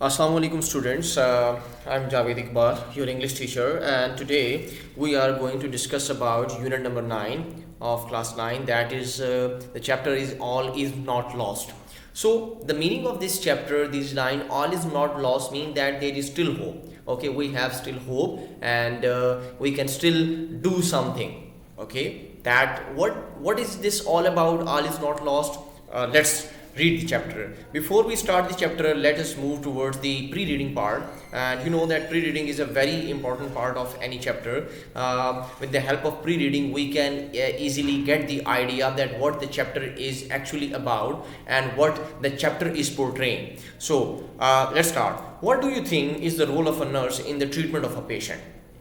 Assalamu alaikum students. I'm Javed Iqbal, your English teacher, and today we are going to discuss about unit number 9 of class 9. That is, the chapter is All is Not Lost. So the meaning of this chapter, this line, all is not lost, mean that there is still hope. Okay, we have still hope, and we can still do something. Okay, that what is this all about? All is not lost. Let's read the chapter. Before we start the chapter, let us move towards the pre-reading part. And you know that pre-reading is a very important part of any chapter. With the help of pre-reading, we can easily get the idea that what the chapter is actually about and what the chapter is portraying. So let's start. What do you think is the role of a nurse in the treatment of a patient?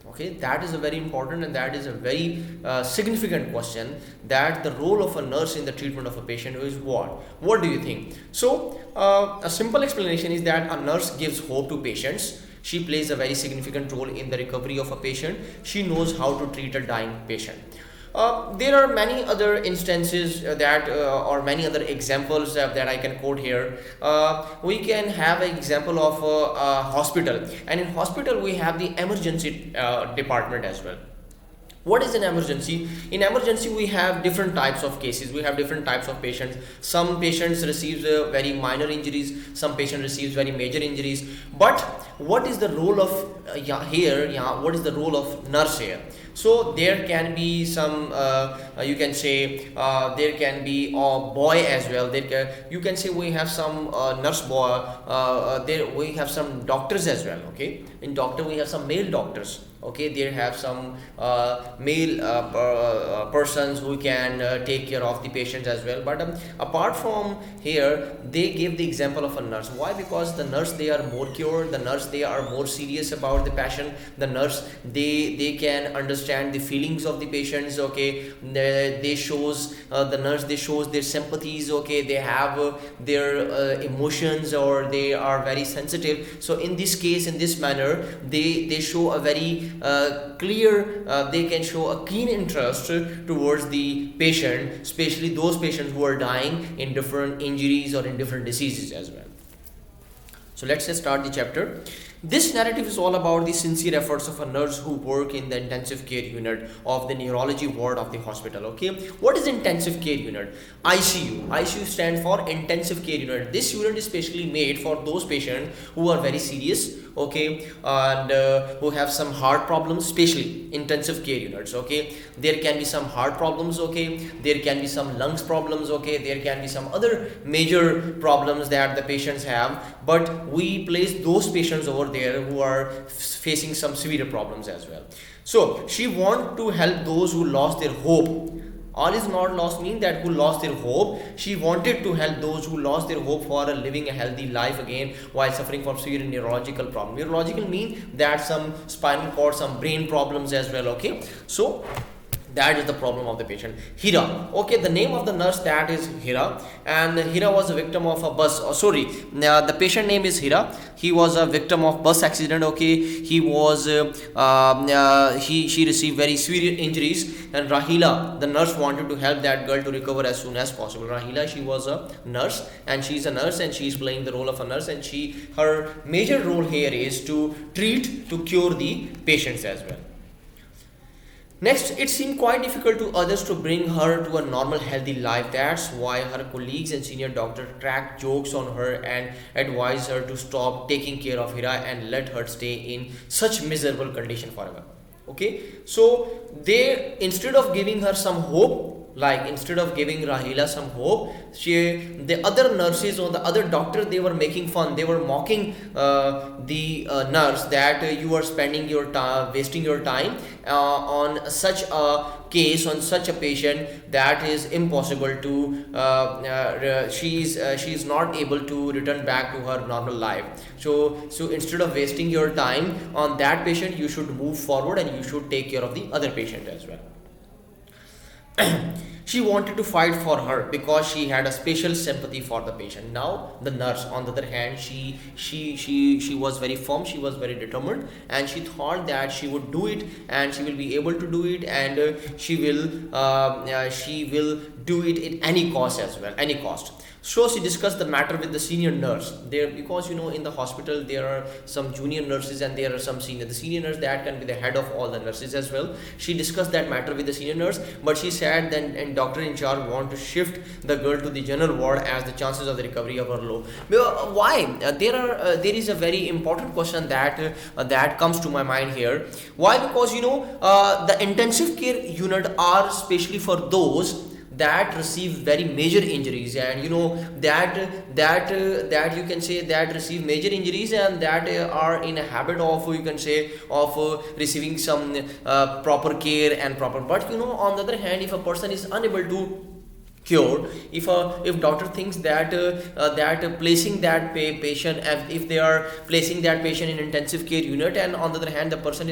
Okay, that is a very important and that is a very significant question, that the role of a nurse in the treatment of a patient is what do you think? So a simple explanation is that a nurse gives hope to patients. She plays a very significant role in the recovery of a patient. She knows how to treat a dying patient. There are many other instances or many other examples that I can quote here. We can have an example of a hospital, and in hospital we have the emergency department as well. What is an emergency? In emergency we have different types of cases, we have different types of patients. Some patients receive very minor injuries, some patient receives very major injuries. But what is the role of what is the role of nurse here? So there can be some you can say there can be a boy as well. You can say we have some nurse boy, there we have some doctors as well. Okay, in doctor we have some male doctors. Okay, they have some male persons who can take care of the patients as well. But apart from here, they give the example of a nurse. Why? Because the nurse, they are more cured, the nurse, they are more serious about the patient. The nurse, they can understand the feelings of the patients. Okay, they shows the nurse, they shows their sympathies. Okay, they have their emotions, or they are very sensitive. So in this case, in this manner, they show a very clear, they can show a keen interest towards the patient, especially those patients who are dying in different injuries or in different diseases as well. So let's just start the chapter. This narrative is all about the sincere efforts of a nurse who work in the intensive care unit of the neurology ward of the hospital. Okay, what is intensive care unit? ICU. ICU stands for intensive care unit. This unit is specially made for those patients who are very serious, okay, and who have some heart problems, especially intensive care units. Okay, there can be some heart problems. Okay, there can be some lungs problems. Okay, there can be some other major problems that the patients have, but we place those patients over there who are facing some severe problems as well. So she want to help those who lost their hope. All is not lost mean that who lost their hope. She wanted to help those who lost their hope for living a healthy life again while suffering from severe neurological problem. Neurological mean that some spinal cord, some brain problems as well. Okay, so that is the problem of the patient. Hira. Okay, the name of the nurse, that is Hira, and Hira was a victim of a bus. The patient name is Hira. He was a victim of bus accident. Okay, he was she received very severe injuries, and Rahila, the nurse, wanted to help that girl to recover as soon as possible. Rahila, she was a nurse, and she's a nurse, and she's playing the role of a nurse, and her major role here is to treat, to cure the patients as well. Next, it seemed quite difficult to others to bring her to a normal, healthy life. That's why her colleagues and senior doctor cracked jokes on her and advised her to stop taking care of Hira and let her stay in such miserable condition forever. Okay, so they, instead of giving her some hope, like instead of giving Rahila some hope, the other nurses or the other doctor, they were making fun, they were mocking the nurse, that you are spending your time, wasting your time on such a case, on such a patient, that is impossible to she is not able to return back to her normal life. So instead of wasting your time on that patient, you should move forward and you should take care of the other patient as well. She wanted to fight for her because she had a special sympathy for the patient. Now the nurse, on the other hand, she was very firm, she was very determined, and she thought that she would do it, and she will be able to do it, and she will do it at any cost as well, any cost. So she discussed the matter with the senior nurse there, because in the hospital there are some junior nurses and there are some senior. The senior nurse, that can be the head of all the nurses as well. She discussed that matter with the senior nurse, but she said then, and doctor in charge want to shift the girl to the general ward as the chances of the recovery are low. Why? There is a very important question that comes to my mind here. Why? Because the intensive care unit are specially for those that receive very major injuries, and that you can say that receive major injuries, and that are in a habit of, you can say, of receiving some proper care and proper. But on the other hand, if a person is unable to cure, if doctor thinks that placing that patient, if they are placing that patient in intensive care unit, and on the other hand the patient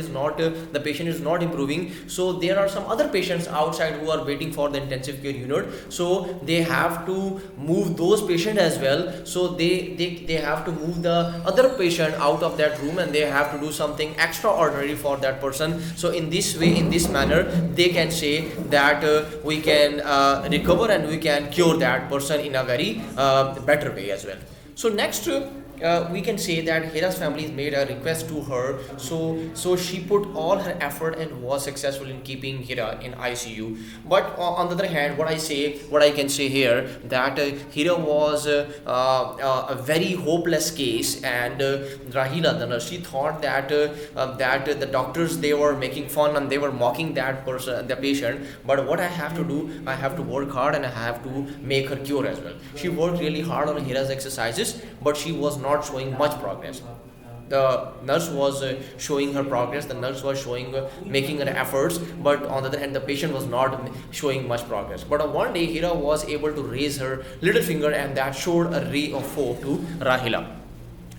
is not improving, so there are some other patients outside who are waiting for the intensive care unit, so they have to move those patients as well. So they have to move the other patient out of that room, and they have to do something extraordinary for that person. So in this way, in this manner, they can say that we can recover and we can cure that person in a very better way as well. So next, we can say that Hira's family made a request to her, so she put all her effort and was successful in keeping Hira in ICU. But on the other hand, what I can say here, that Hira was a very hopeless case, and Rahila, the nurse, she thought that the doctors, they were making fun and they were mocking that person, the patient. But what I have to do, I have to work hard and I have to make her cure as well. She worked really hard on Hira's exercises, but she was not showing much progress. The nurse was showing her progress, the nurse was making her efforts, but on the other hand the patient was not showing much progress. But one day Hira was able to raise her little finger, and that showed a ray of hope to Rahila.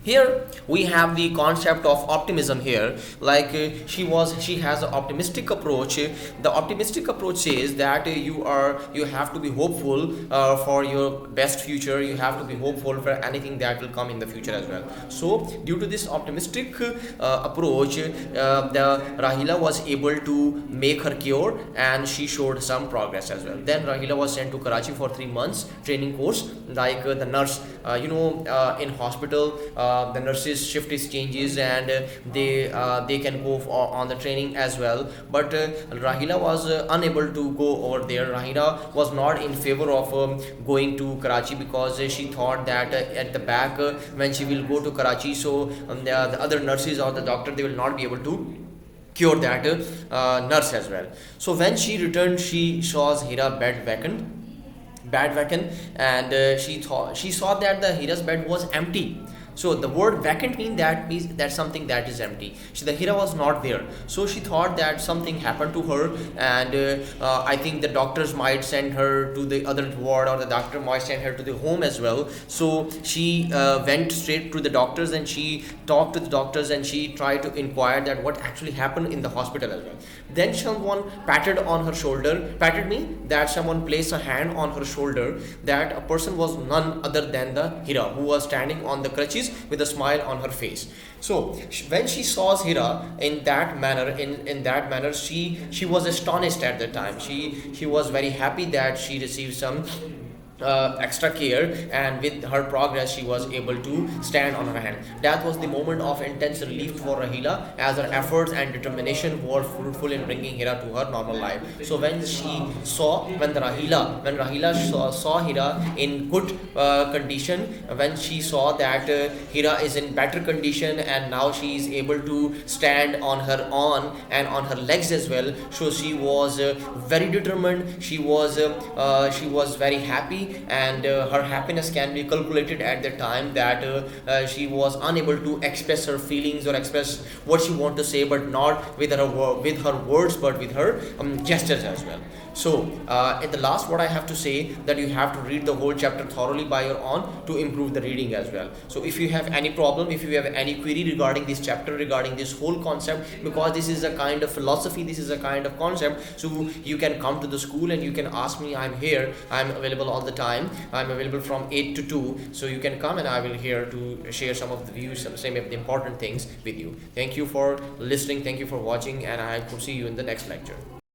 Here we have the concept of optimism here, like she has an optimistic approach. The optimistic approach says that you have to be hopeful for your best future. You have to be hopeful for anything that will come in the future as well. So due to this optimistic approach, the Rahila was able to make her cure, and she showed some progress as well. Then Rahila was sent to Karachi for 3 months training course, like the nurse, in hospital, the nurses shift is changes, and they can go on the training as well. But Rahila was unable to go over there. Rahila was not in favor of going to Karachi, because she thought that at the back, when she will go to Karachi, so the other nurses or the doctor, they will not be able to cure that nurse as well. So when she returned, she saw Hira bed vacant, and she saw that the Hira's bed was empty. So the word vacant means that something that is empty. So the Hira was not there. So she thought that something happened to her, and I think the doctors might send her to the other ward, or the doctor might send her to the home as well. So she went straight to the doctors, and she talked to the doctors, and she tried to inquire that what actually happened in the hospital as well. Then someone patted on her shoulder. Patted me that someone placed a hand on her shoulder. That a person was none other than the Hira, who was standing on the crutches with a smile on her face. So when she saw Hira in that manner, she was astonished at the time. She was very happy that she received some extra care, and with her progress she was able to stand on her hand. That was the moment of intense relief for Rahila, as her efforts and determination were fruitful in bringing Hira to her normal life. So when Rahila saw Hira in good condition, when she saw that Hira is in better condition, and now she is able to stand on her own and on her legs as well, so she was very determined. She was very happy, and her happiness can be calculated at the time that she was unable to express her feelings or express what she want to say, but not with her words, but with her gestures as well. So at the last, what I have to say, that you have to read the whole chapter thoroughly by your own to improve the reading as well. So if you have any problem, if you have any query regarding this chapter, regarding this whole concept, because this is a kind of philosophy, this is a kind of concept, so you can come to the school and you can ask me. I'm here, I'm available all the time. I'm available from 8 to 2, so you can come and I will here to share some of the views, some of the important things with you. Thank you for listening, thank you for watching, and I will see you in the next lecture.